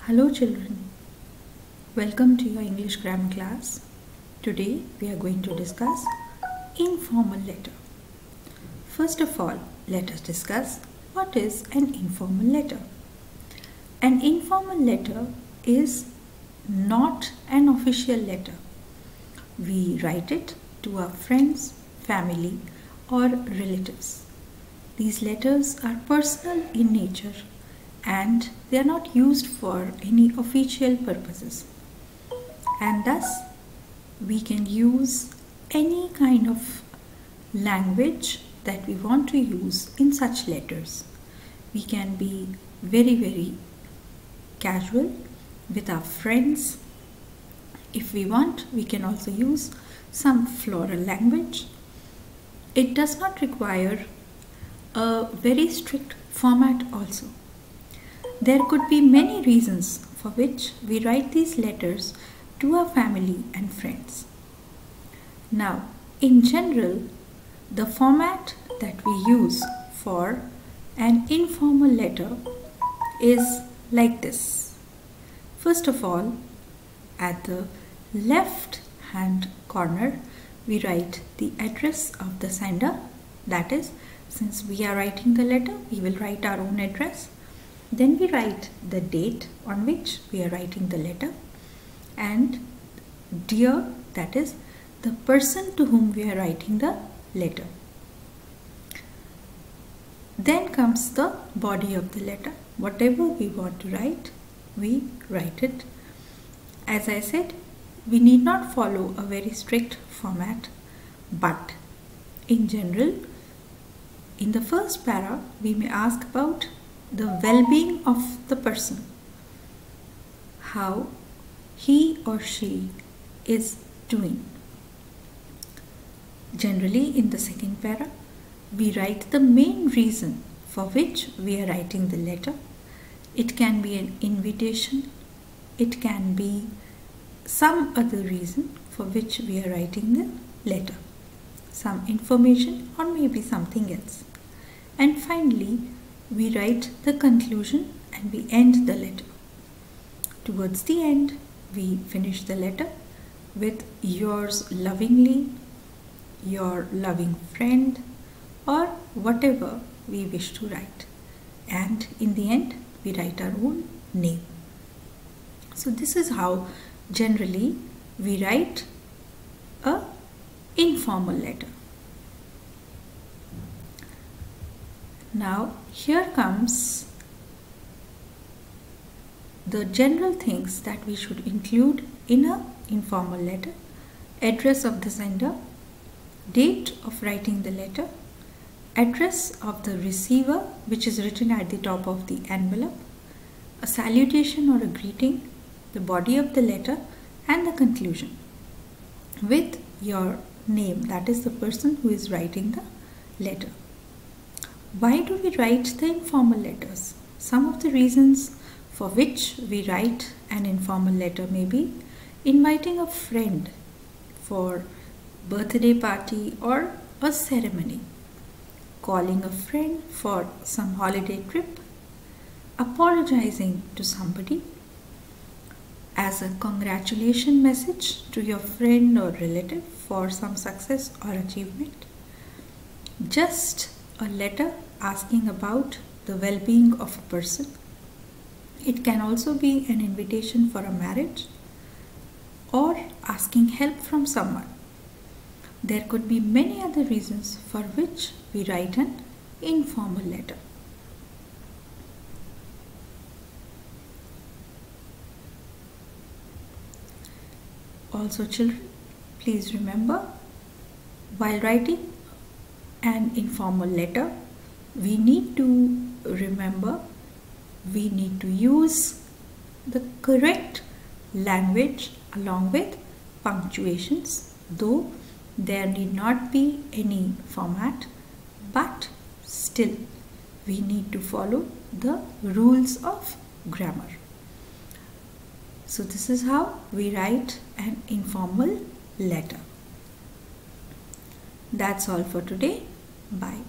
Hello children, welcome to your English grammar class. Today we are going to discuss informal letter. First of all, let us discuss what is an informal letter. An informal letter is not an official letter. We write it to our friends, family or relatives. These letters are personal in nature and they are not used for any official purposes, and thus we can use any kind of language that we want to use in such letters. We can be very casual with our friends. If we want, we can also use some floral language. It does not require a very strict format also. There could be many reasons for which we write these letters to our family and friends. Now, in general, the format that we use for an informal letter is like this. First of all, at the left hand corner, we write the address of the sender. That is, since we are writing the letter, we will write our own address. Then we write the date on which we are writing the letter, and dear, that is the person to whom we are writing the letter. Then comes the body of the letter. Whatever we want to write, we write it. As I said, we need not follow a very strict format, but in general, in the first para, we may ask about the well-being of the person, how he or she is doing. Generally, in the second para, we write the main reason for which we are writing the letter. It can be an invitation, it can be some other reason for which we are writing the letter, some information or maybe something else. And finally, we write the conclusion and we end the letter. Towards the end, we finish the letter with yours lovingly, your loving friend, or whatever we wish to write. And in the end, we write our own name. So this is how generally we write an informal letter. Now here comes the general things that we should include in an informal letter: address of the sender, date of writing the letter, address of the receiver which is written at the top of the envelope, a salutation or a greeting, the body of the letter and the conclusion with your name, that is the person who is writing the letter. Why do we write the informal letters? Some of the reasons for which we write an informal letter may be inviting a friend for birthday party or a ceremony, calling a friend for some holiday trip, apologizing to somebody, as a congratulation message to your friend or relative for some success or achievement, just a letter asking about the well-being of a person. It can also be an invitation for a marriage or asking help from someone. There could be many other reasons for which we write an informal letter. Also children, please remember, while writing an informal letter, we need to remember, we need to use the correct language along with punctuations, though there need not be any format, but still we need to follow the rules of grammar. So this is how we write an informal letter. That's all for today. Bye.